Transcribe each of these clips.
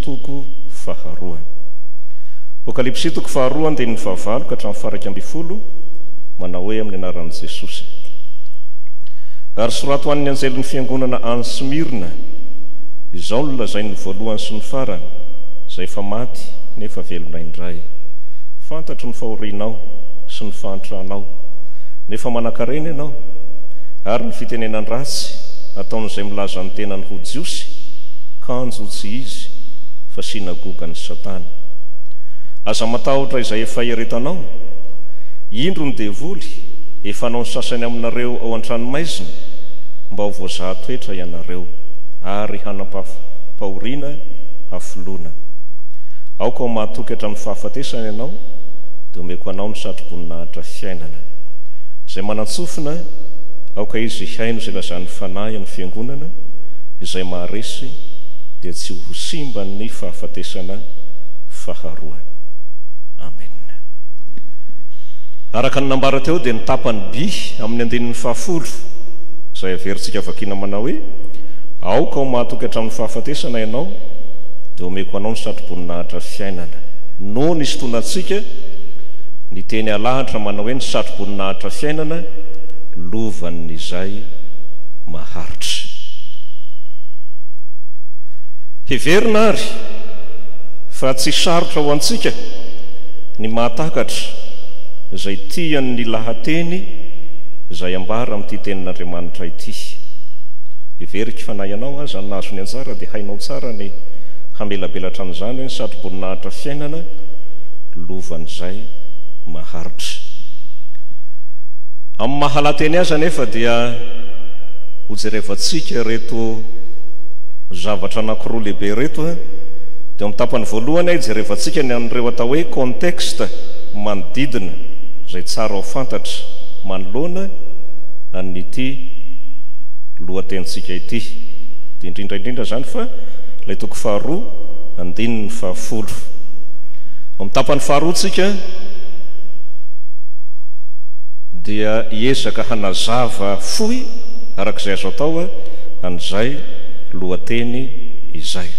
toko faharoa. Apokalipsy toko faharoa andininy fahavalo ka hatramin'ny faraka amby folo, manao hoe amin'ny anaran'i Jesosy. Ary sorato an'ny anjelin'ny fiangonana any Smirna, izao no lazainy voalohany sy ny farany, izay efa maty nefa velona indray. Fantatro ny fahorianao sy ny fahantrahanao, nefa manan-karena ianao, ary ny fitenenan ratsy ataon'izay milaza ny tenany ho jiosy, kanjo tsy izy fa sinagoga ny Satana. Aza matahotra izay efa eretanao, indro ny devoly efa nao ny sasany aminareo ao an-tranomaizina, mba ho voazahatoetra ianareo ary hanam-pahoriana hafoloana. Aoka ho mahatoky hatramin'ny fahafatesana ianao, dia omeko anao ny satroboninahitra fiainana. Izay manantsofina, aoka izy haino izay lazan'ny fanahy amin'ny fiangonana, izay maharesy dia tsy ho simba ny fahafatesana faharoa. Amen. Araka ny nambara teo dia ny tapany by amin'ny andinin'ny fahafolo, izay averintsika vakina manao hoe aoka ho mahatoky hatramin'ny fahafatesana ianao, dia omeko anao ny satroboninahitra fiainana. No ny sotonantsika ny teny alahatra manao hoe ny satroboninahitra fiainana lovan'izay maharitra. Heverina ary fa tsy sarotra ho antsika ny mahatakatra izay tian'ny lahateny izay ambara amin'ity tenin'Andriamanitra ity. Heverika fanahy ianao aza ny nazo ny anjara dia hainao tsara ny hamelabelatra amin'izany hoe ny satroboninahitra fiainana lovan'izay maharitra. Amin'ny mahalateny aza nefa dia hojerevantsika reto zavatra anankiroa lehibe reto, dia amin'ny tapany voalohany jerevantsika ny an'ireo atao hoe contexte manodidina izay tsara ho fantatra manoloana an'ity lohatenitsika ity. Dia indrindraindrindra zany fa ilay toko faharoa andininy fahafolo. Amin'ny tapany faharoatsika dia hiezaka hanazava fohy arak'izay azo atao an'izay lohateny izay.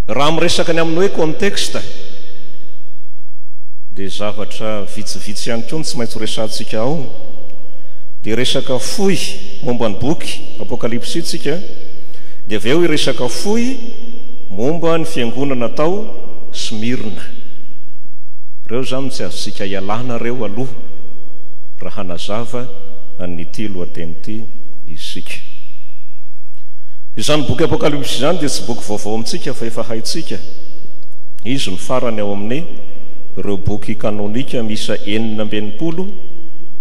Raha miresaka ny amin'ny hoe contexte dia zavatra vitsivitsy ihany koa tsy maintsy resantsika ao. Dia resaka fohy momba ny boky Apokalipsy tsika, dia avy eo iresaka fohy momba ny fiangonana atao Smirna. Reo zany tsy azontsika ialana reo aloha raha hanazava an'ity lohateny ity isika. Izany boky Apokalipsy izany dia tsy boky vaovao amintsika fa efa haitsika. Izy ny farany ao amin'ny ireo boky kanonika misa 980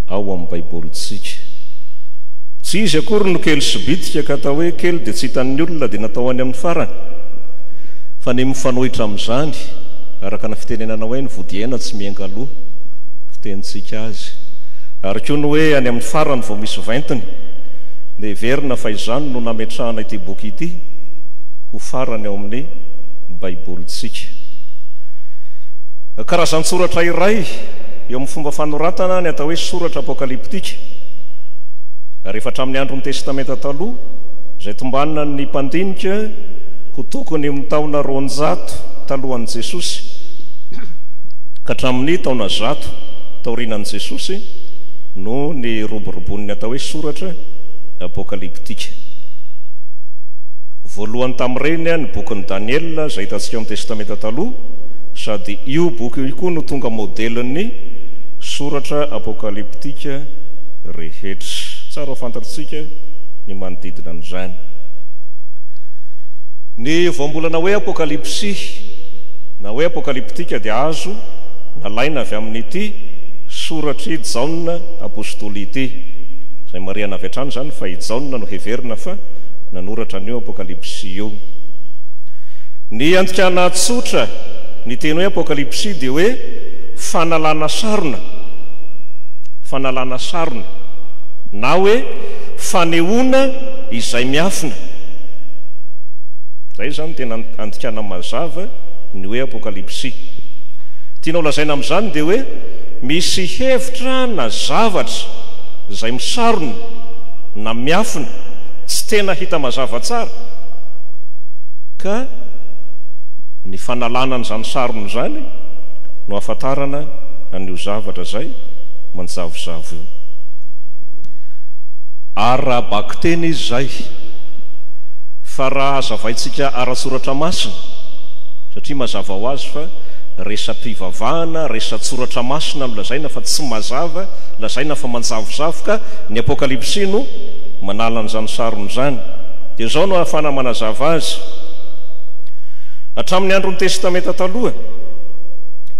ao amin'ny baibolitsika. Tsy izy akory no kely sy bitika ka atao hoe kely dia tsy hitan'ny olona dia natao any amin'ny farany, fa ny mifanohitra amin'izany araka na fitenenana hoe ny vodiaina tsy miainga aloha fitenitsika azy, ary koa ny hoe any amin'ny farany vao misy vaintiny, dia heverina fa izany no nametrahana ity boky ity ho farany ao amin'ny baibolitsika. Karazan-tsoratra iray eo amin'ny fomba fanoratana ny atao hoe soratra apokaliptika, ary efa hatramin'ny andron'ny testamenta taloha izay tombanina ny mpandinika ho tokony amin'ny taona 200 talohan'i Jesosy ka hatramin'ny taona 100 taorinan'i Jesosy no ny roborobon'ny atao hoe soratra apokaliptika. Voalohany tamin'ireny ny bokin'i Daniel izay hitantsika amin'ny testamenta taloha, sady io boky io koa no tonga modelin'ny soratra apokaliptika rehetra. Tsara ho fantatsika ny manodidina an'izany. Ny voambolana hoe apokalipsy na hoe apokaliptika dia azo nalaina avy amin'ity soratry Jaona apôstôly ity, izay mariana avy hatrany zany fa i Jaona no heverina fa nanoratra an'io apokalipsy io. Ny andikana tsotra ny teny hoe apokalipsy dia hoe fanalana sarona, fanalana sarona na hoe fanehoana izay miafina. Zay zany tena andikana mazava ny hoe apokalipsy. Tianao lazaina amin'izany dia hoe misy hevitra na zavatra izay misarona na miafina tsy tena hita mazava tsara ka ny fanalana n'izany sarony zany no afantarana an'io zavatra zay manjavozavo io. Ara-bakteny izy zay fa raha azavaintsika ara-tsoratra masina, satria mazava ho azy fa resa-pivavahana, resa-tsoratra masina no lazaina fa tsy mazava, lazaina fa manjavozavo, ka ny apokalipsy no manala n'izany sarony zany. Dia zao no ahafana manazava azy. Hatramin'ny andron'ny testamenta taloha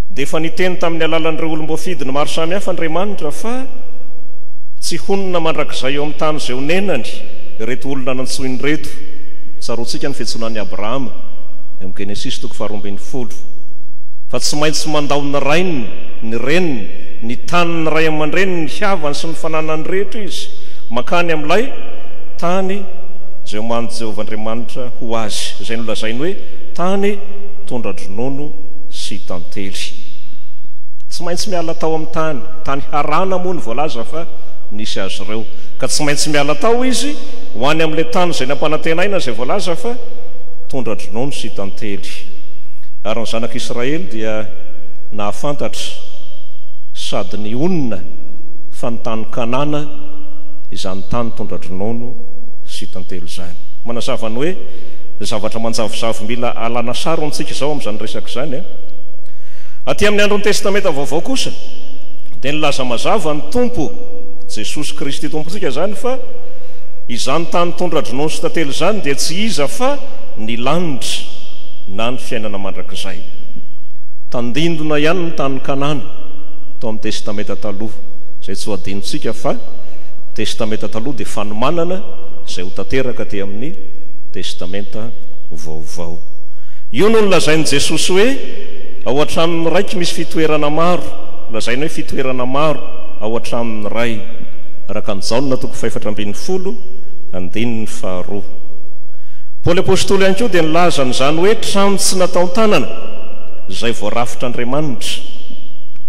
dia efa niteny tamin'ny alalan'ireo olom-boafidiny maro samihafa Andriamanitra fa tsy honina mandrakizay eo amin'ny tany izay honenany reto olona nantsoiny reto. Tsaroantsika ny fiantsonan'i Abrahama amin'ny Genesis 2:20, fa tsy maintsy mandao ny rainy, ny reniny, ny taniny ray aman-dreniny, ny havany sy ny fananany rehetra izy makany amin'ilay tany izay omany Jehovah'Andriamanitra ho azy, izay nolazainy hoe tany tondra-dronono sy tantely. Tsy maintsy miala tao amin'ny tany harana moa ny voalaza fa nisy azy ireo, ka tsy maintsy miala tao izy ho any amin'ilay tany izay nampanantenaina izay voalaza fa tondra-dronono sy tantely. Ary ny zanak'Israely dia nahafantatra sady ny onina fa ny tany Kanana izany tany tondra-dronono sy tantely zany. Manazava ny hoe zavatra manjavozavo mila alana sarontsika izao amin'izany resaka izany. Aty amin'ny andron'ny testamenta vaovao kosa dia nilaza mazava ny Tompo Jesosy Kristy Tompontsika zany fa izany tany tondra-dronono sy tantely zany dia tsy iza fa ny lanitra na ny fiainana mandrakizay. Tandindona ihany ny tany Kanana tao amin'ny testamenta taloha, izay tsy ho adinontsika fa testamenta taloha dia fanomanana izay ho tanteraka dia amin'ny testamenta vaovao. Io no nolazain'i Jesosy hoe ao an-tranony raiky misy fitoerana maro, lazainy hoe fitoerana maro ao an-tranony ray, araka ny Jaona 5:12. Paoly apôstôly ihany koa dia nilaza n'izany hoe trano tsy natao tanana izay voarafitra Andriamanitra,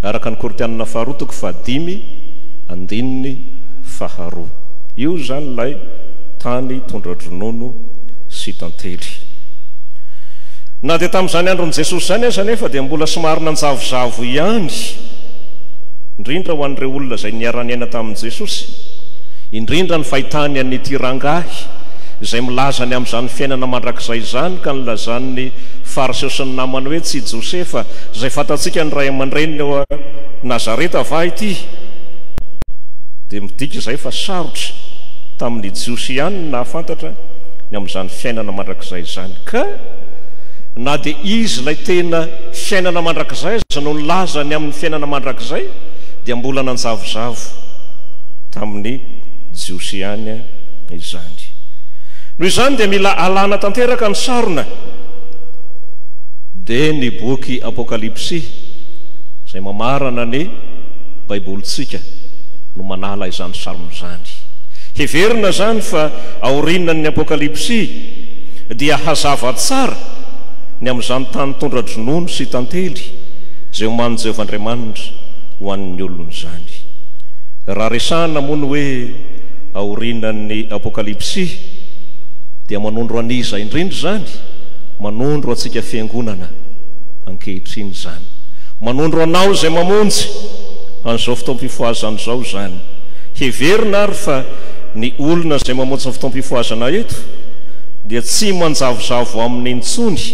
araka ny Korinthianina 2:5-2. Io zany ilay tany tondra-dronono sy tantely. Na dia tamin'izany andron'i Jesosy zany aza nefa dia mbola somary nanjavozavo ihany, indrindra ho an'ireo olona izay niara-niaina tamin'i Jesosy, indrindra ny fahitany an'ity rangahy izay milaza ny amin'izany fiainana mandrakizay zany, ka nilazan'ny Fariseo sy ny namany hoe tsy Josefa izay fantatsika ny ray aman-dreniny eo Nazareta va ity. Dia midika izay fa sarotra tamin'ny Jiosy ihany nahafantatra ny amin'izany fiainana mandrakizay zany, ka na dia izy ilay tena fiainana mandrakizay aza no nilaza ny amin'ny fiainana mandrakizay dia mbola nanjavozavo tamin'ny Jiosy ihany izany. Noho izany dia mila alana tanteraka ny sarona dia ny boky Apokalipsy izay mamarana ny baibolitsika no manala izany sarona izany. Heverina zany fa aorinan'ny Apokalipsy dia hazava tsara ny amin'izany tany tondra-dronono sy tantely izay omany Jehovah'Andriamanitra ho an'ny olona izany. Raha resahana moa ny hoe aorinan'ny Apokalipsy dia manondro aniza indrindra zany, manondro atsika fiangonana ankehitriny zany, manondro anao izay mamonjy an'izao fotoam-pifoazana izao zany. Heverina ary fa ny olona izay mamonjy ny fotoam-pifoazana eto dia tsy manjavozavo amin'ny intsony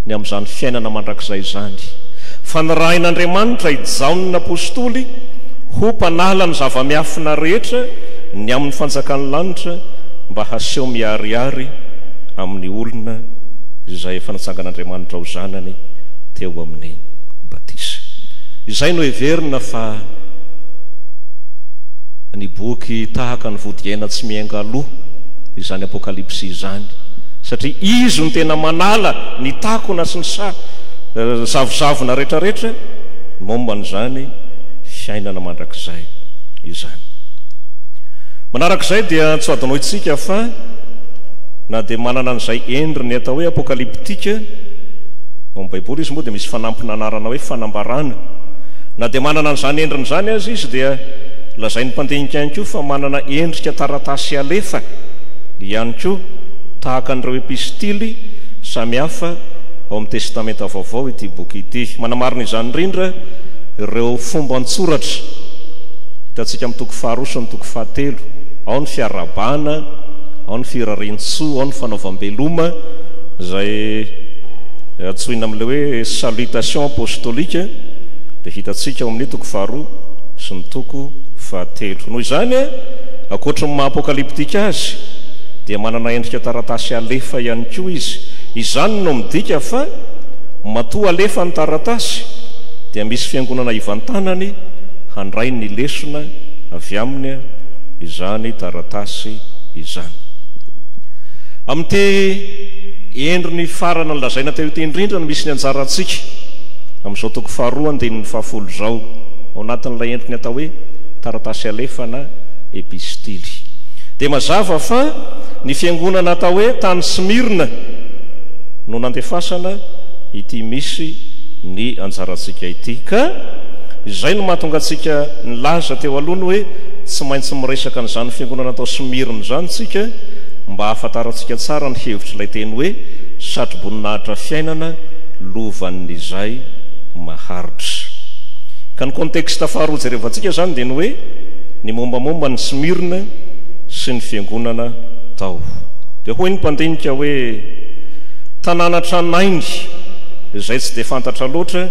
ny amin'izany fiainana mandrakizay zany, fa ny rain'Andriamanitra hijaon'ny apôstôly ho mpanala ny zava-miafina rehetra ny amin'ny fanjakan'ny lanitra mba haseho miariary amin'ny olona izay efa natsangan'Andriamanitra ho zanany teo amin'ny batisa. Izay no heverina fa ny boky tahaka ny vodiaina tsy miainga aloha izany Apokalipsy izany, satria izy no tena manala ny takona sy ny zavozavona rehetrarehetra momba n'izany fiainana mandrakizay izany. Manarak'izay dia tsy adinoitsika fa na dia manana an'izay endriny atao hoe apokaliptika ao amin'ny baiboly izy moa dia misy fanampina anarana hoe fanambarana. Na dia manana an'izany endriny izany azy izy dia lazain'ny mpandinika ihany koa fa manana endrika taratasy alefa ihany koa tahaka an'ireo epistily samihafa ao amin'ny testamenta vaovao ity boky ity. Manamarina izany indrindra ireo fomba antsoratra hitantsika amin'ny toko faharoa sy ny toko fahatelo, ao ny fiarabana, ao ny firarintsoa, ao ny fanaovam-beloma izay atsoina amin'ilay hoe salutation apostolika, dia hitantsika ao amin'ny toko faharoa sy ny toko fahatelo. Noho izany akoatra ny maha-apokaliptika azy dia manana endrika taratasy alefa ihany koa izy. Izany no midika fa matoa alefa ny taratasy dia misy fiangonana ivan-tanany handray ny lesona avy aminy izany taratasy izany. Amin'ity endriny farana lazaina teo ity indrindra no misy ny anjarantsika amin'izao toko faharoa andinin'ny fahafolo zao, ao anatin'ilay endriny atao hoe taratasy alefa na epistily. Dia mazava fa ny fiangonana atao hoe tany Smirna no nandefasana ity misy ny anjarantsika ity. Ka izay no mahatonga antsika nilaza teo alohany hoe tsy maintsy miresaka n'izany fiangonana atao Smirna zany tsika mba hahafantarantsika tsara ny hevitra ilay teny hoe satroboninahitra fiainana lovan'izay maharitra. Ka ny konteksta faharoa jerevantsika zany dia ny hoe ny mombamomba ny Smirna sy ny fiangonana tao. Dia hoy ny mpandinika hoe tanàna tranainy izay tsy dia fantatra loatra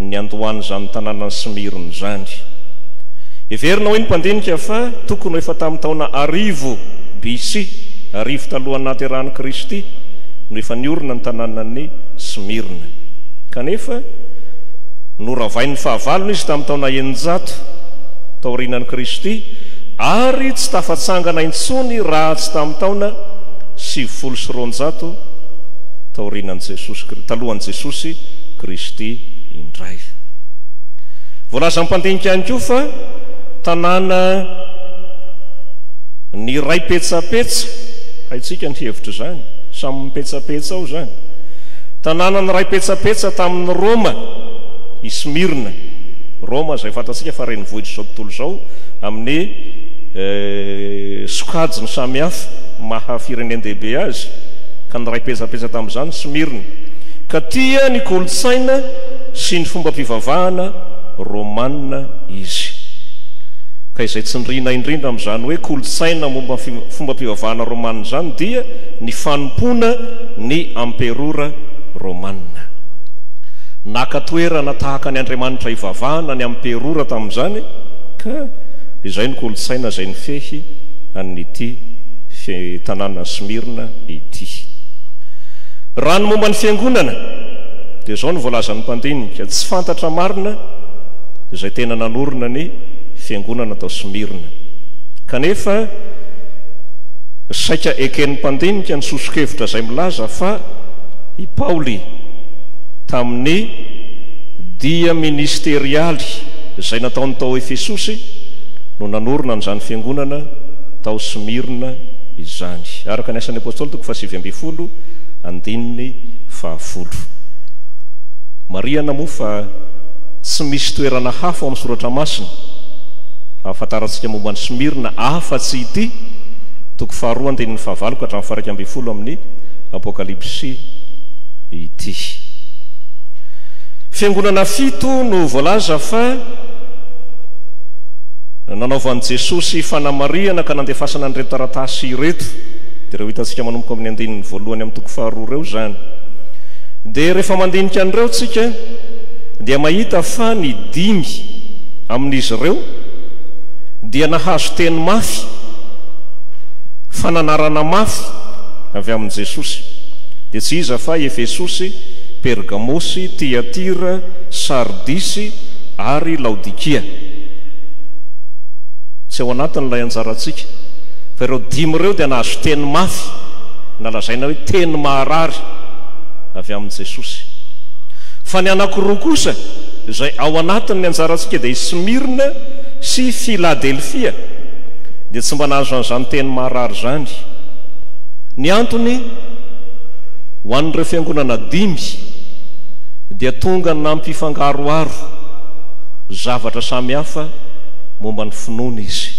ny andohany zany tanàna ny Smirna zany. Everina hoy ny mpandinika fa tokony efa tamin'ny taona 1000 BC, 1000 talohan'ny nahaterahan'i Kristy no efa niorina ny tanànan'ny Smirna. Kanefa noravain'ny fahavalony izy tamin'ny taona 900 taorianan'i Kristy, ary tsy tafatsangana intsony raha tsy tamin'ny taona 700 taorianan'i Jesosy, talohan'i Jesosy Kristy indray. Voalaza mpandinika ihany koa fa tanàna ny ray petsapetsa, haitsika ny hevitra zany, samy mipetsapetsa ao zany. Tanàna ny ray petsapetsa tamin'ny Roma i Smirna. Roma izay fantatsika fa renivohitra zao tontolo zao amin'ny sokajiny samihafa mahafirenendehibe azy, ka ny ray petsapetsa tamin'izany Smirna. Ka tia ny kolotsaina sy ny fomba mpivavahana romanina izy. Ka izay tsindrina indrindra amin'izany hoe kolotsaina momba fomba mpivavahana romanina zany dia ny fanompona ny amperora romanina. Nakatoerana tahaka ny Andriamanitra ivavahana ny amperora tamin'izany, ka izay ny kolotsaina izay ny fehy an'ity tanàna Smirna ity. Raha ny momba ny fiangonana dia izao ny voalazan'ny mpandinika, tsy fantatra marina izay tena nanorina ny fiangonana atao Smirna. Kanefa saika eken'ny mpandinika ny sosokevitra izay milaza fa i Paoly tamin'ny dia ministerialy izay nataony tao Efesosy no nanorina n'izany fiangonana tao Smirna izany, araka ny asan'ny apôstôly toko 7:10 andininy 10. Mariana moa fa tsy misy toerana hafa amin'ny soratra masina ahafantarantsika momba ny Smirna afa-tsy ity toko 2 andininy 9 ka hatramin'ny 12 amin'ny apokalipsy ity. Fiangonana 7 no voalaza fa nanaovan'i Jesosy fanamariana ka nandefasana an'ireto taratasy ireto, dia reo hitantsika manomboka amin'ny andininy 1 amin'ny toko 2 reo zany. Dia rehefa mandinika an'ireo tsika dia mahita fa ny 5 amin'izy ireo dia nahazo teny mafy, fananarana mafy avy amin'i Jesosy. Dia tsy iza fa Efesosy, Pergamosy, Tiatira, Sardisy ary Laodikia. Tsy ao anatin'ilay anjarantsika fa ireo 5 ireo dia nahazo teny mafy, nalazaina hoe teny maharary avy amin'i Jesosy. Fa ny anankiroa kosa izay ao anatin'ny anjarantsika dia Smirna sy Filadelfia dia tsy mba nahazo an'izany teny maharary zany. Ny antony ho an'ireo fiangonana 5 dia tonga nampifangaroaro zavatra samihafa momba ny finoana izy.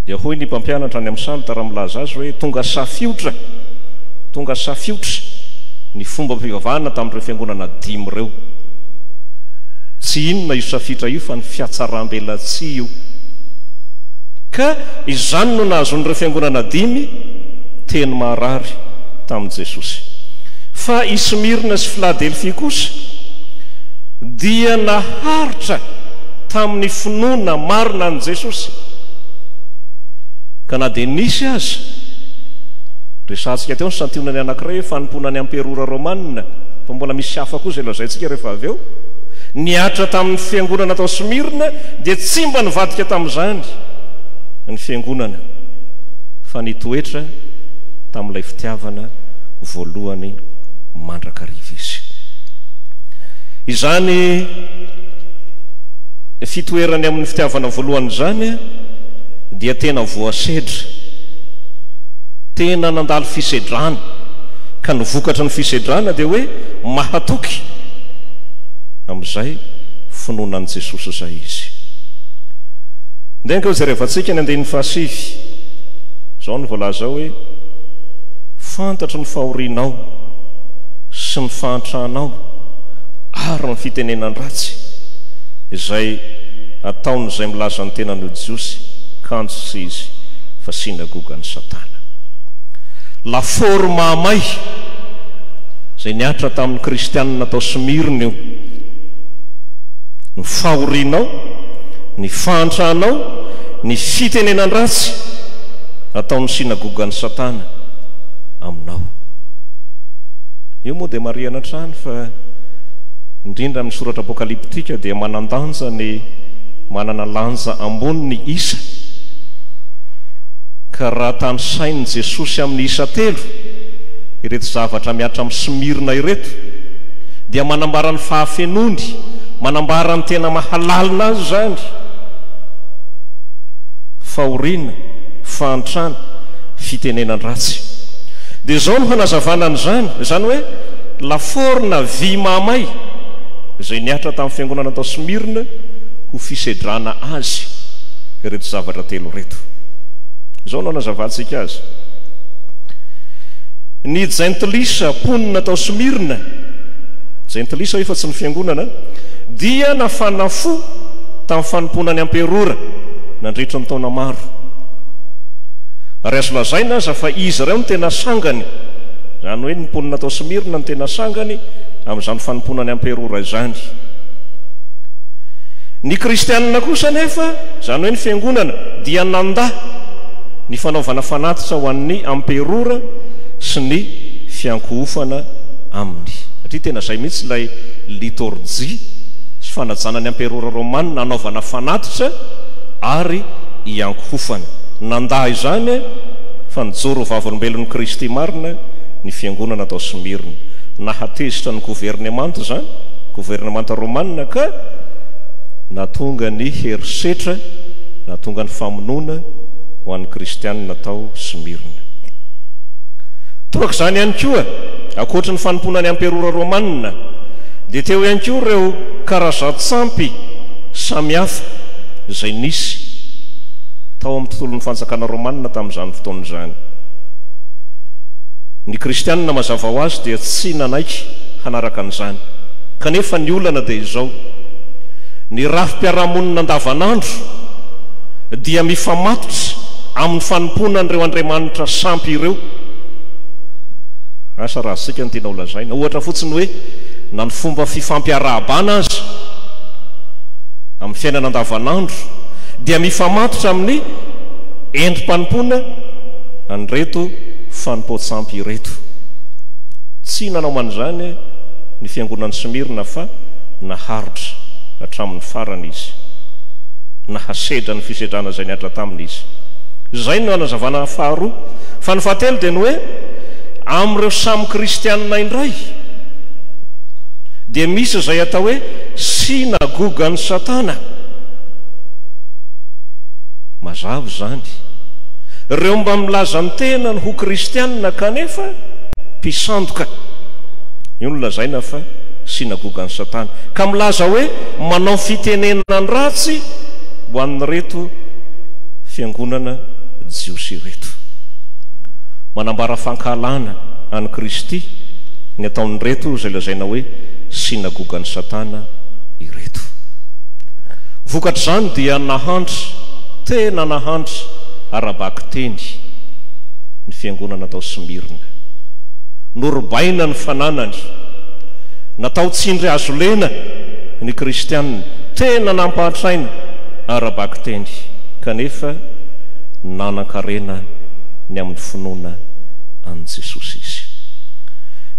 Dia hoy ny mpampianatra any amin'ny Salta raha milaza azy hoe tonga tonga safiotra ny fomba mpivavahana tamin'ireo fiangonana dimy ireo. Tsy inona io safiotra io fa ny fiatsaram-belatsia io. Ka izany no nahazon'ireo fiangonana dimy teny marary tamin'i Jesosy. Fa i Smirna sy Filadelfia kosa dia naharitra tamin'ny finoana marina an' Jesosy. Ka na dia nisy aza resantsika teo ny santionany anankiray fanomponany amperora romanina, fa mbola misy hafa koa izay lazaintsika rehefa avy eo. Niatra tamin'ny fiangonana tao Smirna dia tsy mba nivadika tamin'izany ny fiangonana, fa nitoetra tamin'ilay fitiavana voalohany mandrakariva izy. Izany fitoerany amin'ny fitiavana voalohany izany dia tena voasedra, tena nandalo fisedrana, ka nivokatra ny fisedrana dia hoe mahatoky amin'izay finoanan'i Jesosy izay izy. Ndenka izay rehefantsika ny andinin'ny fahasivy izao ny voalaza hoe fantatro ny fahorianao sy ny fahantrahanao ary ny fitenenan ratsy izay ataon'izay milaza ny tenan'io Jesosy kanjo sy izy fa sinagogan'ny Satana. Lafaoro mahamay izay niatra tamin'ny kristianina tao Smirna io, ny fahorianao, ny fahantrahanao, ny fitenenan ratsy ataon'ny sinagogan'ny Satana aminao. Io moa dia mariana trano fa indrindra amin'ny soratra apokaliptika dia manandanja ny manana lanja ambony ny isa. Ka raha tany sain'i Jesosy amin'ny isa telo ireto zavatra miatra amin'ny Smirna ireto dia manambara ny fahafenony, manambara ny tena mahalalina azy zany: fahoriana, fahantrana, fitenenan ratsy. Dia zao no hanazavana an'izany, izany hoe laforona vy mahamay izay niatra tamin'ny fiangonana tao Smirna ho fisedrana azy ireto zavatra telo reto. Izao no hanazavantsika azy. Ny jentilisa ponina tao Smirna, jentilisa efa tsy ny fiangonana, dia nafanafo tamin'ny fanomponany amperora nandritra ny taona maro. Ary azo lazaina aza fa izy ireo ny tena sangany, izany hoe ny ponina tao Smirna ny tena sangany amin'izany fanomponany amperora izany. Ny kristianina kosa nefa, izany hoe ny fiangonana, dia nanda ny fanaovana fanatitra ho an'ny amperora sy ny fiankohofana aminy. Satria tena izay mihitsy ilay litorjia sy fanajana ny amperora romanina anaovana fanatitra ary iankohofana. Nanda izany fa nijoro vavolombelon'ny Kristy marina ny fiangonana tao Smirna. Nahatezitra ny gouvernemanta zany, gouvernemanta romanina, ka natonga ny herisetra, natonga ny famonoana ho an'ny kristianina tao Smirna. Toaka izany ihany koa, ankoatra ny fanomponany amperora romanina, dia teo ihany koa ireo karazan-tsampy samihafa izay nisy tao amin'ny tontolon'ny fanjakana romanina tamin'izany fotoana izany. Ny kristianina mazava ho azy dia tsy nanaiky hanaraka an'izany, kanefa ny olana dia izao: ny rafi-piarahamonina andavanandro dia mifamatotra amin'ny fanomponan'ireo andriamanitra sampy ireo. Asa raha sika ny tena olazaina, ohatra fotsiny hoe na ny fomba fifampiarahabana azy amin'ny fiainana andavanandro dia mifamatotra amin'ny endrim-panompona an'ireto fanompo-tsampy ireto. Tsy nanao man'izany ny fiangonan'ny Smirna fa naharitra hatramin'ny farany izy, nahasedra ny fisedrana izay niatra taminy izy. Izay no hanazavana faharoa. Fa ny fahatelo dia ny hoe amin'ireo samy kristianina indray dia misy izay atao hoe sinagogan'ny Satana. Mazava izany, ireo mba milaza ny tenany ho kristianina kanefa mpisandoka. Io no lazaina fa sinagogan'ny Satana, ka milaza hoe manao fitenenan ratsy ho an'ireto fiangonana jiosy ireto, manambara fankalana any Kristy ny ataony reto izay lazaina hoe sinagogan'ny Satana ireto. Vokatra izany dia nahantra, tena nahantra arabaky teny ny fiangonana tao Smirna. Norobaina ny fananany, natao tsindry azo lena ny kristianina, tena nampahatraina arabaky teny, kanefa nanan-karena ny amin'ny finoana an Jesosy izy.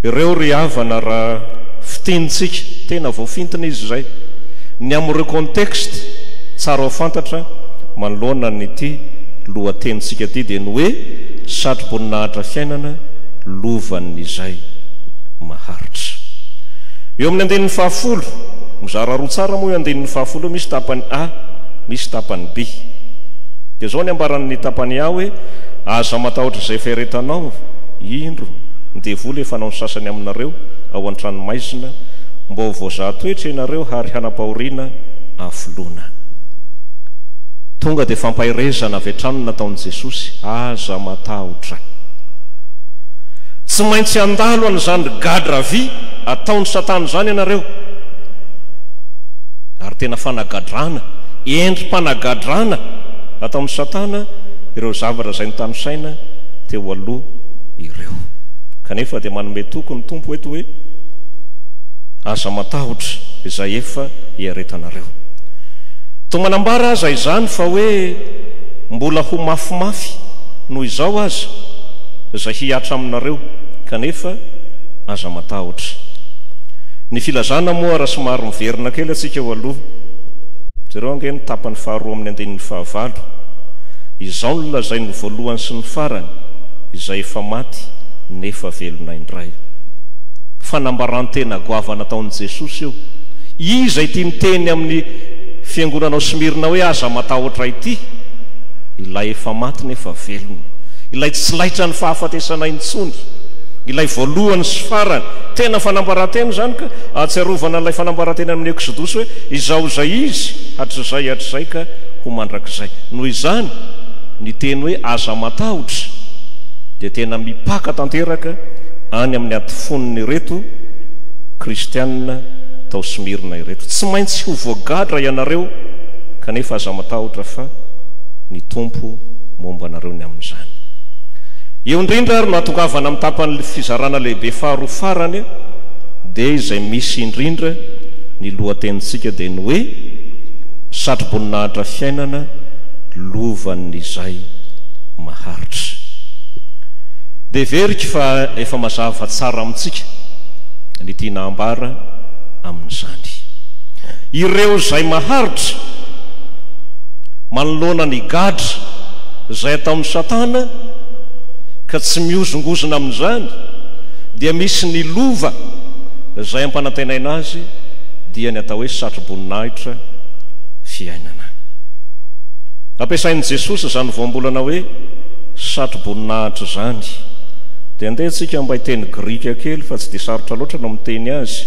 Ireo ry havana raha fitinitsika, tena voafintina izy izay, ny amin'ireo contexte tsara ho fantatra manoloana nyity lohatenitsika ty dia ny hoe satroboninahitra fiainana lovan'izay maharitra. Eo amin'ny andinin'ny 10 mizara roa tsara moa io andinin'ny 10, misy tapany A, misy tapany B. Dia zao ny ambaran'ny tapany A hoe aza matahotra izay feretanao indro midevoly efa nao ny sasany aminareo ao an-tranomaizina mba ho voazahatoetra ianareo hary hanapahoriana afoloana. Tonga dia fampahirezana avy hatrany nataon'i Jesosy, aza matahotra. Tsy maintsy andalo an'izany gadravy ataon'ny Satana izany ianareo, ary tena fanagadrana, endrim-panagadrana ataon'ny Satana ireo zavatra izay nitanosaina teo aloha ireo. Kanefa dia manome toko ny tompo eto hoe aza matahotra izay efa hiaretanareo. Toa manambara aza izany fa hoe mbola ho mafimafy noho izao aza izay hiatra aminareo, kanefa aza matahotra. Ny filazana moa raha somary miverina kely atsika eo aloha, zareo ange ny tapany faharoa amin'ny andinin'ny 19, izao no lazay ny voalohany sy ny farany izay efa maty nefa velona indray. Fanambarantena goavana taon'i Jesosy io, izay tia miteny amin'ny fiangonanao Smirna hoe aza matahotra ity, ilay efa maty nefa velona, ilay tsy laitra ny fahafatesana intsony, ilay voalohany sy farany. Tena fanambarantena zany ka ahatsiarovana ilay fanambarantena amin'ny Exodosy hoe izao izay izy hatrizay ka ho mandrakizay. Noho izany ny teny hoe aza matahotra dia tena mipaka tanteraka any amin'ny atifoniny ireto kristianina tao Smirna ireto. Tsy maintsy ho voagadra ianareo, kanefa aza matahotra fa ny tompo momba anareo ny amin'izany. Eo indrindra ary no atokavana amin'ny tapany fizarana lehibe faharoa farany dia izay misy indrindra ny lohatenitsika dia ny hoe satroboninahitra fiainana lovan'izay maharitra. Dia verika fa efa mazava tsara amintsika ny tiana ambara amin'izany. Ireo izay maharitra manoloana ny gadra izay ataon'ny Satana ka tsy miozongozona amin'izany, dia misy ny lova izay ampanantenaina azy dia ny atao hoe satroboninahitra fiainana. Ampiasain'i Jesosy izany voambolana hoe satroboninahitra izany. Dia andeha antsika mba hiteny grika kely fa tsy dia sarotra loatra no miteny azy.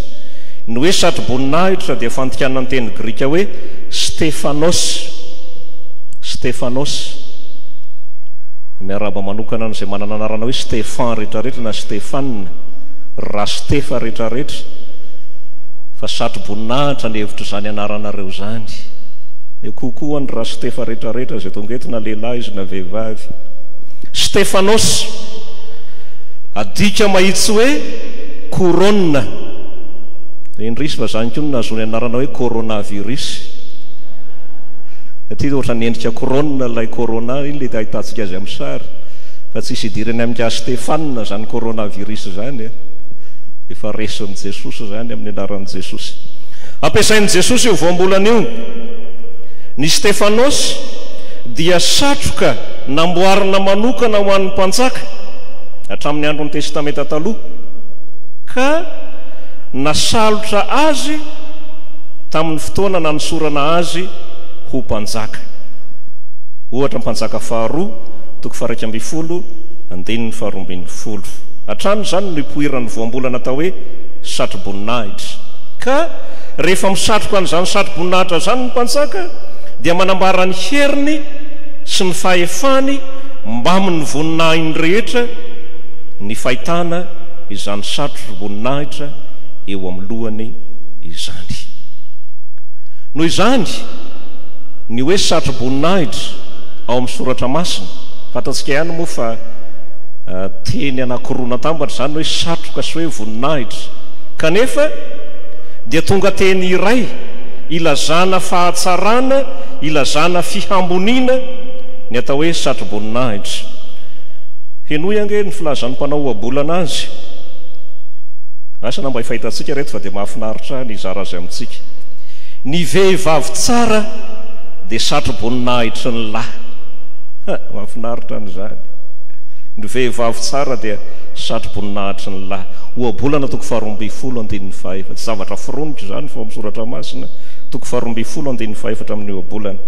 Ny hoe satroboninahitra dia fantikanana ny teny grika hoe Stefanos. Stefanos miaraba manokana n'izay manana anarana hoe Stefan rehetrarehetra na Stefanina, raha Stefa rehetrarehetra, fa satroboninahitra ny hevitra izany anaranareo izany. Eo kokoa ny raha Stefa rehetrarehetra izay tonga eto na lehilahy izy na vehivavy. Stefanos adika mahitsy hoe corona, dia indrisy fa zany koa no nazony anarana hoe coronavirus. Ty ohatra nyendrika corona ilay corona iny le ahitantsika azy amin'ny sary, fa tsisy idirany amin'ny Stefanina zany coronavirus zany, efa resin'i Jesosy zany amin'ny anaran'i Jesosy. Ampiasain'i Jesosy io voambolana io. Ny Stefanos dia satroka namboarina manokana ho an'ny mpanjaka hatramin'ny andron'ny testamenta taloha, ka nasalotra azy tamin'ny fotoana nanosorana azy ho mpanjaka. Ohatra mpanjaka faharoa, toko 112, andinin'ny 12. Hatrany zany no ipoiran'ny voambolana atao hoe satroboninahitra. Ka rehefa misatroka an'izany satroboninahitra zany ny mpanjaka, dia manambara ny heriny sy ny fahefany mba amin'ny voninahiny rehetra ny fahitana izany satro-boninahitra eo amin'ny lohany izany. Noho izany ny hoe satro-boninahitra ao amin'ny soratra masina, fantatsika ihany moa fa teny anankiroa natambatra zany hoe satroka sy hoe voninahitra, kanefa dia tonga teny iray ilazana fahatsarana, ilazana fihamboniana ny atao hoe satro-boninahitra. Henoy ange ny filazan'ny mpanao ohabolana azy, asa namba hifahitantsika reto fa dia mahafinaritra ny zara azy amintsika. Ny vehivavy tsara dia satro-boninahitry ny lahy. Mahafinaritra n'izany. Ny vehivavy tsara dia satro-boninahitry ny lahy. Ohabolana toko 12:5, zavatra fironitra zany fa amin'ny soratra masina, toko 12:5 amin'ny ohabolana.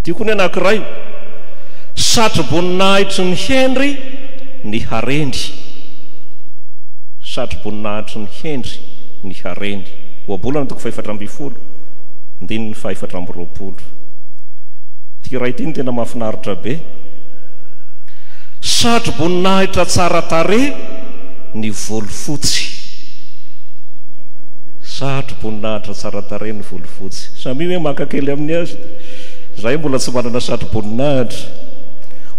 Tiako ny anankiray, satro-boninahitry ny hendry ny harendry. Satro-boninahitry ny hendry ny harendry. Ohabolana toko 12:5. Ty ray ty ny tena mahafinaritra be. Satro-boninahitra tsara tarehy ny volo fotsy. Satro-boninahitra tsara tarehy ny volo fotsy. Samy hoe makakely amin'ny azy. Zay mbola tsy manana satro-boninahitra.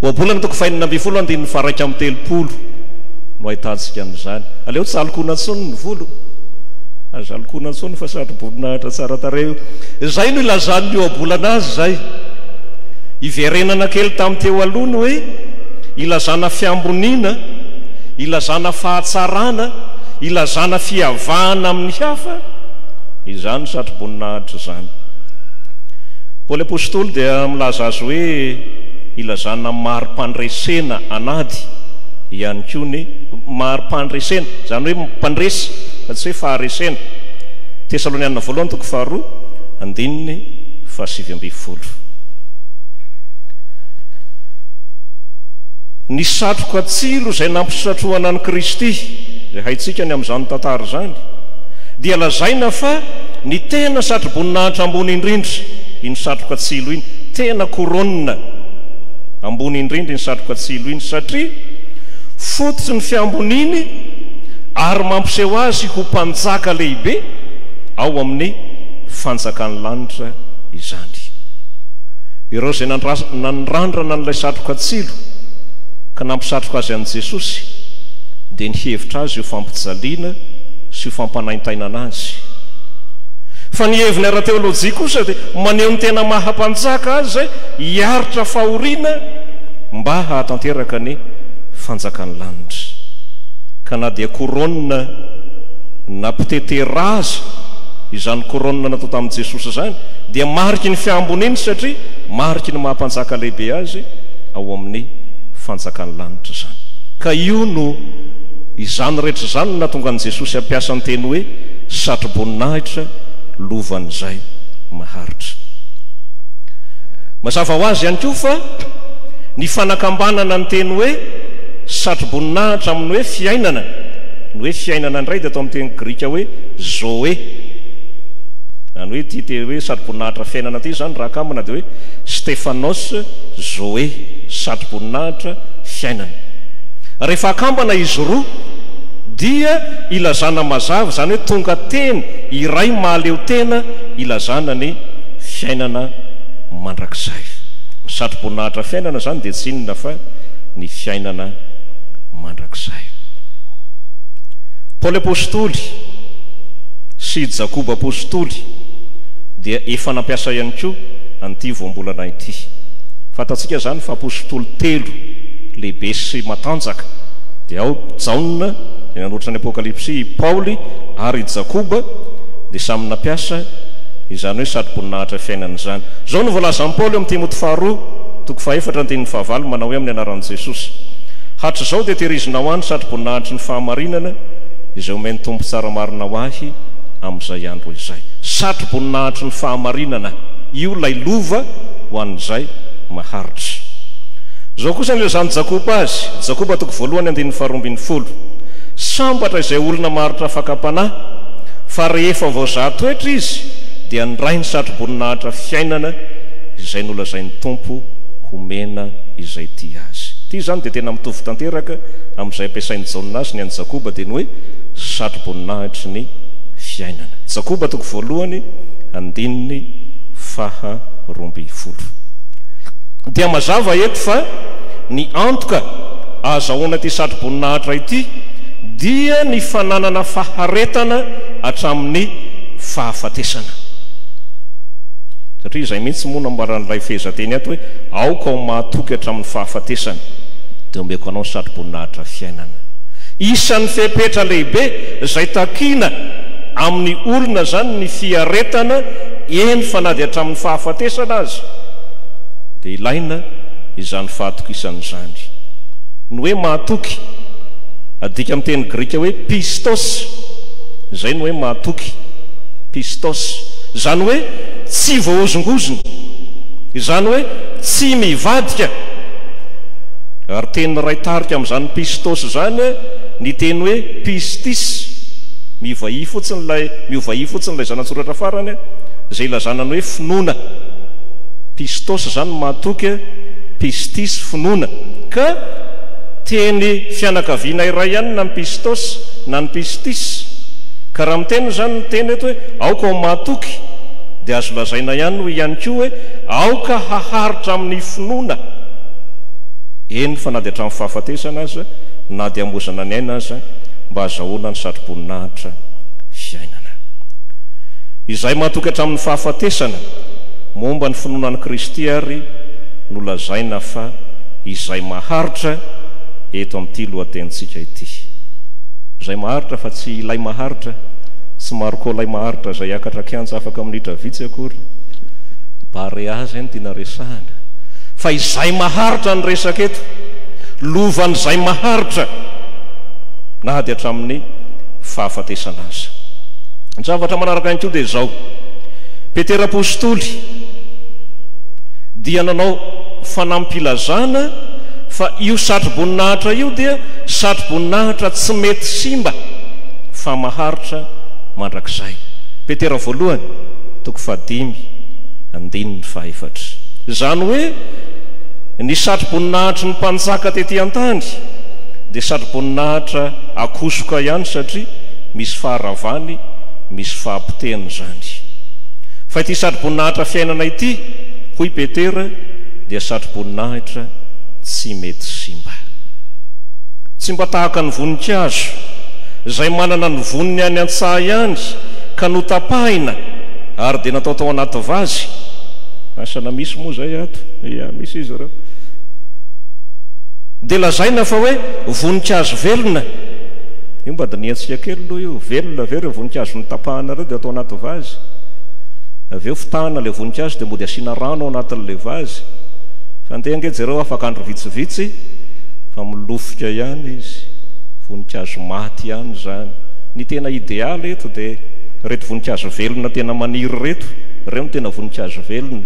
Ohabolana toko 12:30 no ahitantsika an'izany. Aleo tsy alokona tsony ny volo. Aza alokona tsony fa satro-boninahitra tsara tarehy. Zay no ilazan'ny ohabolana azy zay. Iverenana kely tamin'ny teo alohany hoe ilazana fiamboniana, ilazana fahatsarana, ilazana fiavahana amin'ny hafa, izany satro-boninahitra zany. Paoly apôstôly dia milaza azy hoe ilazana mari-pandresena anady ihany koa ny mari-pandresena, zany hoe mpandresy fa tsy hoe faharesena. Tesalonianina 1:2-7. Ny satroka tsilo izay nampisatrohana ny Kristy, izay haitsika ny amin'izany tantara zany, dia lazaina fa ny tena satro-boninahitra ambony indrindra iny satroka tsilo iny, tena koronina ambony indrindra iny satroka tsilo iny, satria fototsy ny fiamboniny ary mampiseho azy ho mpanjaka lehibe ao amin'ny fanjakan'ny lanitra izany. Ireo izay nanrandrana n'ilay satroka tsilo ka nampisatroka azy an'i Jesosy dia nihevitra azy io fampijaliana sy io fampanaintainana azy. Fa ny heviny ara-teolojia kosa dia maneho ny tena mahampanjaka azy zay hiaritra fahoriana mba hahatanteraka ny fanjakan'ny lanitra. Ka na dia koronina nampitetera azy, izany koronina natao tamin'i Jesosy zany, dia mariky ny fiamboniny satria mariky ny mahampanjaka lehibe azy ao amin'ny fanjakan'ny lanitra zany. Ka io no izany rehetra zany natonga an'i Jesosy ampiasa ny teny hoe satro-boninahitra lovan'izay maharitra. Mazava ho azy ihany koa fa ny fanakambanana ny teny hoe satro-boninahitra amin'ny hoe fiainana, ny hoe fiainana indray dia atao amin'ny teny grika hoe zoe. Zany hoe ty te hoe satro-boninahitra fiainana ty zany raha kamana dia hoe Stephanos zoe, satro-boninahitra fiainana. Rehefa akambana izy roa dia ilazana mazava, zany hoe tonga teny iray mahaleo tena ilazana ny fiainana mandrakizay. Satro-boninahitra fiainana zany dia tsy inona fa ny fiainana mandrakizay. Paoly apôstôly sy Jakoba apôstôly dia efa nampiasa ihany koa an'ity voambolana ity. Fantatsika zany fa apôstôly telo lehibe sy matanjaka dia ao Jaona izay nanoatra ny Apokalipsy, Paoly ary Jakoba dia samy nampiasa izany hoe satro-boninahitra fiainana zany. Zao no voalazan'i Paoly amin'ny Timoty 2:4 manao hoe amin'ny anaran'i Jesosy: hatrizao dia tehirizina ho any satro-boninahitry ny fahamarinana izay omeny tompo tsara marina ho ahy amin'izay andro izay. Satro-boninahitry ny fahamarinana, io lay lova ho an'izay maharitra. Zao kosa nilazany Jakoba azy, Jakoba 1:2-12, sambatra izay olona maritra fakapanahy, fa rehefa voazahatoetra izy dia nyray ny satro-boninahitra fiainana izay nolazain'ny tompo homena izay ty azy. ty zany dia tena mitovy tanteraka amin'izay ampiasainy Jaona sy ny an'ny Jakoba dia ny hoe satroboninahitry ny fiainana. Jakoba toko voalohany 12. Dia mazava eto fa ny antoka azahoana ty satroboninahitra ity dia ny fananana faharetana hatramin'ny fahafatesana. Satria izay mihitsy moa nambaran'ilay fehezanteny ato hoe aoka ao mahatoky hatramin'ny fahafatesana dia omeko anao ny satroboninahitra fiainana. Isan'ny fepetra lehibe izay takiana amin'ny olona zany ny fiaretana eny fa na dia hatramin'ny fahafatesana azy dia ilaina izany fahatokisany zany. Ny hoe mahatoky adika amin'ny teny grika hoe pistos, izay ny hoe mahatoky, pistos, izany hoe tsy voahozongozona, izany hoe tsy mivadika. Ary teny ray tarika amin'izany pistos zany ny teny hoe pistis, miovahia fotsiny ilay zanatsoratra farany izay ilazana ny hoe finoana. Pistos zany mahatoky, pistis finoana. Ka teny fianakaviana iray ihany na ny pistos na ny pistis. Ka raha miteny zany ny teny eto hoe aoka ao mahatoky dia azo lazaina ihany ho ihany koa hoe aoka haharitra amin'ny finoana. Eny fa na dia hatramin'ny fahafatesana aza na dia amozana ny aina aza mba azahoana ny satroboninahitra fiainana. Izay mahatoky hatramin'ny fahafatesana momba ny finoanan'i Kristy ary no lazaina fa izay maharitra eto amin'ity lohatenitsika ity. Izay maharitra fa tsy ilay maharitra, tsy maro koa ilay maharitra izay hiakatra kianja afaka minitra vitsy akory. Bare azy ny tiana resahana. Fa izay maharitra ny resaka eto, lovan'izay maharitra na dia hatramin'ny fahafatesana azy. Ny zavatra manaraka an'ito dia izao: Petera apôstoly dia nanao fanampilazana fa io satroboninahitra io dia satroboninahitra tsy mety simba fa maharitra mandrakizay. Petera voalohany 5:4. Izany hoe ny satroboninahitry ny mpanjaka tetỳ an-tany dia satroboninahitra akosoka ihany satria misy faharavany, misy fahampiteny zany. Fa ity satroboninahitra fiainana ity, hoy Petera, dia satroboninahitra tsy mety simba. Tsy mba tahaka ny voninkazo izay manana ny voniny any an-tsaha ihany ka notapahina ary dia natao tao anaty vazy. Asana misy moa zay ato, misy izy ireo. Dia lazaina fa hoe voninkazo velona. Io mba diniantsika kely aloha io, velona ve ireo voninkazo notapahana ireo dia atao anaty vazy. Avy eo fitahana ilay voninkazo dia mody asiana rano ao anatin'ilay vazy. Fa andeha ange jereo afaka andro vitsivitsy fa milofika ihany izy, voninkazo maty ihany zany. Ny tena idealy eto dia reto voninkazo velona tena maniry reto, ireo no tena voninkazo velona.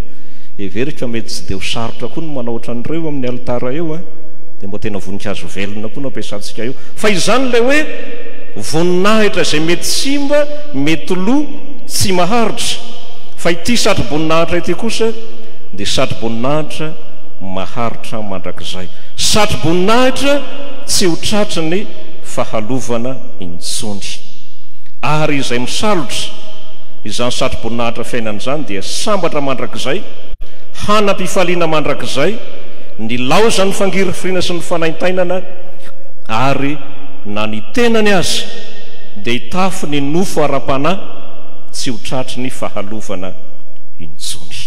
Everika mety tsy dia ho sarotra koa no manao ohatran'ireo amin'ny alitara eo dia mbo tena voninkazo velona koa no ampiasantsika eo. Fa izany ilay hoe voninahitra izay mety simba, mety lo, tsy maharitra. Fa ity satroboninahitra ity kosa dia satroboninahitra maharitra mandrakizay. Satroboninahitra tsy ho tratry ny fahalovana intsony. Ary izay misalotra izany satroboninahitra fiainana izany dia sambatra mandrakizay, hanam-pifaliana mandrakizay, ny laoza ny fangirifirina sy ny fanaintainana, ary na ny tenany azy dia hitafy ny nofo ara-panahy, tsy ho tratry ny fahalovana intsony.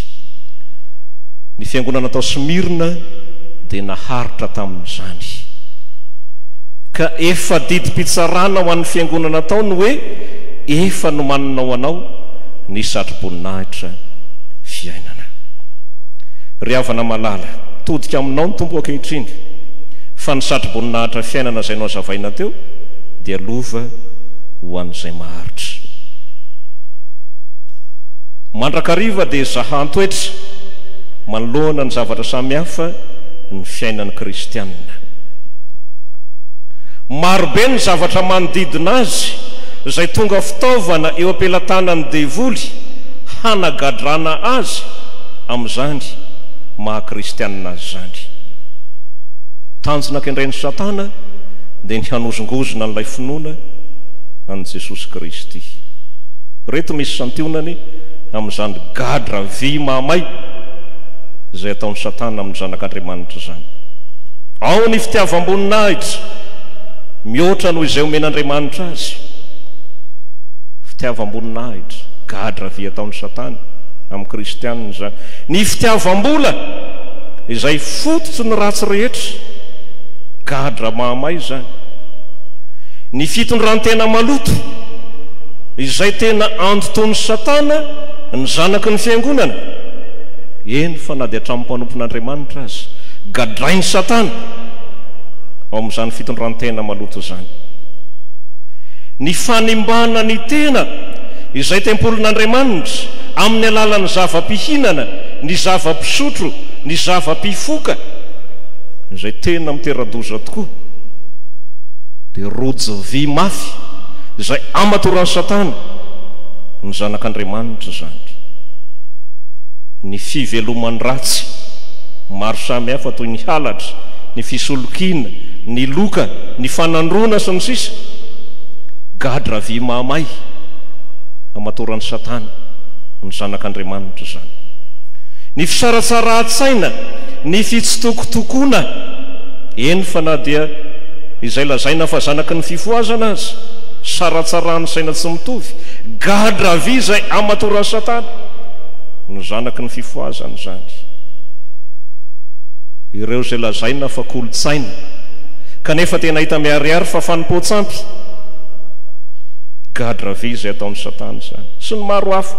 Ny fiangonana tao Smirna dia naharitra tamin'izany. Ka efa didim-pitsarana ho an'ny fiangonana tao ny hoe efa no mananao anao ny satroboninahitra fiainana. Ry havana malala, todika aminao ny tompo ankehitriny fa ny satroboninahitra fiainana izay no azavaina teo dia lova ho an'izay maharitra. Mandrakariva dia zahan-toetra manoloana ny zavatra samihafa ny fiainan'ny kristianina. Marobe ny zavatra manodidina azy izay tonga fitaovana eo ampelantanan'ny devoly hanagadrana azy amin'izany maha-kristianina azy zany. tanjona ankendren'ny satana dia ny hanozongozona n'ilay finoana an' Jesosy Kristy. Reto misy santionany amin'izany gadra vy mahamay izay ataon'ny satana amin'ny zanak'Andriamanitra izany. Ao ny fitiavam-boninahitra mihoatra noho izay omen'Andriamanitra azy. Fitiavam-boninahitra gadra vy ataon'ny satana amin'ny kristianina izany. Ny fitiavam-bola izay fototsy ny ratsy rehetra, gadra mahamay izany. Ny fitondrantena maloto izay tena andoton'ny satana ny zanaky ny fiangonana. Eny fa na dia hatramin'ny mpanompon'Andriamanitra azy, gadrain'ny satana ao amin'izany fitondrantena maloto izany. Ny fanimbana ny tena izay tempolin'Andriamanitra amin'ny alalan'ny zava-pihinana, ny zava-pisotro, ny zava-pifoka izay tena mitera-doza tokoa, dia rojo vy mafy izay amatoran'ny satana ny zanak'Andriamanitra izany. Ny fiveloman'ny ratsy maro samihafa toy ny halatra, ny fisolokiana, ny loka, ny fanandrona sy ny sisa, gadra vy mahamay amatoran'ny satana ny zanak'Andriamanitra izany. Ny fisaratsara-tsaina, ny fitsitokotokoana, eny fa na dia izay lazaina fa zanaky ny fifoazana azy, saratsarany saina tsy mitovy, gadra vy izay amatoran'ny satana ny zanaky ny fifoazana izany. Ireo izay lazaina fa kolotsaina kanefa tena hita miariary fa fanompoantsampy, gadra vy izay ataon'ny satana izany, sy ny maro hafa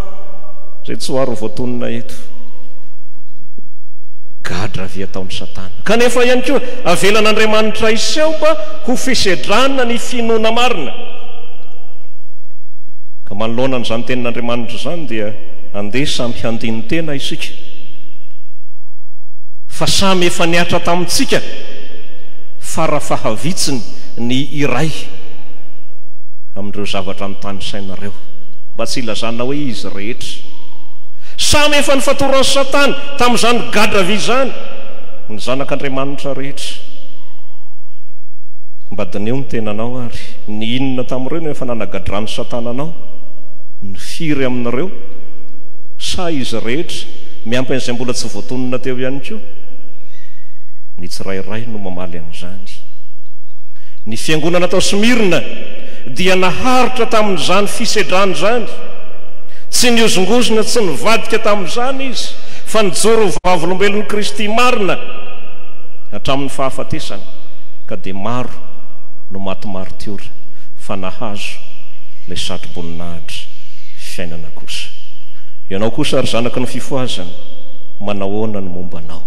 izay tsy ho aro voatonina eto. Gadra vy ataon'ny satana kanefa ihany koa avelan'Andriamanitra iseho mba ho fisedrana ny finoana marina. Ka manoloana n'izany tenin'Andriamanitra izany dia andeha samy handiny tena isika, fa samy efa niatra tamintsika farafahavitsiny ny iray amin'ireo zavatra notany sainareo, mba tsy ilazana hoe izy rehetra. Samy efa ny fatoran'ny satana tamin'izany gadra vy izany ny zanak'Andriamanitra rehetra. Mba dineo ny tenanao ary, ny inona tamin'ireo no efa nanagadrany satana anao, ny firy amin'ireo, sa izy rehetra miampy an'izay mbola tsy voatonina teo ihany koa? Ny tsirairay no mamaly an'izany. Ny fiangonana tao Smirna dia naharitra tamin'izany fisedrany izany, tsy niozongozona, tsy nivadika tamin'izany izy, fa nijoro vavolombelon'i Kristy marina hatramin'ny fahafatesana, ka dia maro no maty martiora fa nahazo ilay satro-boninahitra fiainana kosa. Ianao kosa ary zanaky ny fifoazana, manahoana ny mombanao?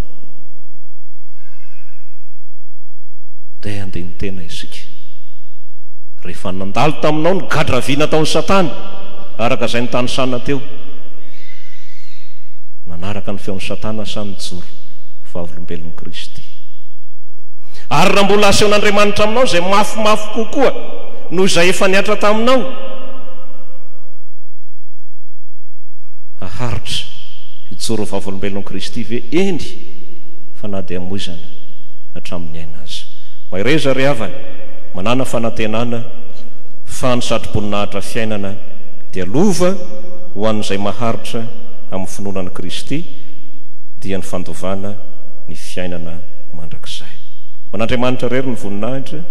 Dia andeha ny tena isika. Rehefa nandalo taminao ny gadra vy nataon'ny satana, araka izay nitany sana teo, nanaraka ny feon'ny satana sa nijoro vavolombelon'i Kristy. Ary raha mbola asehon'Andriamanitra aminao izay mafimafy kokoa noho izay efa niatra taminao, aharitra hijoro vavolombelon'i Kristy ve? Eny, fa na dia hamoizana hatramin'ny aina azy. Maireza ry havana, manana fanantenana fa ny satro-boninahitra fiainana dia lova ho an'izay maharitra amin'ny finoanan'i Kristy dia ny fandovana ny fiainana mandrakizay. Man'Andriamanitra rery ny voninahitra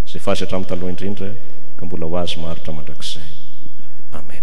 izay fazy hatramin'ny taloha indrindra ka mbola ho azy maharitra mandrakizay. Amen.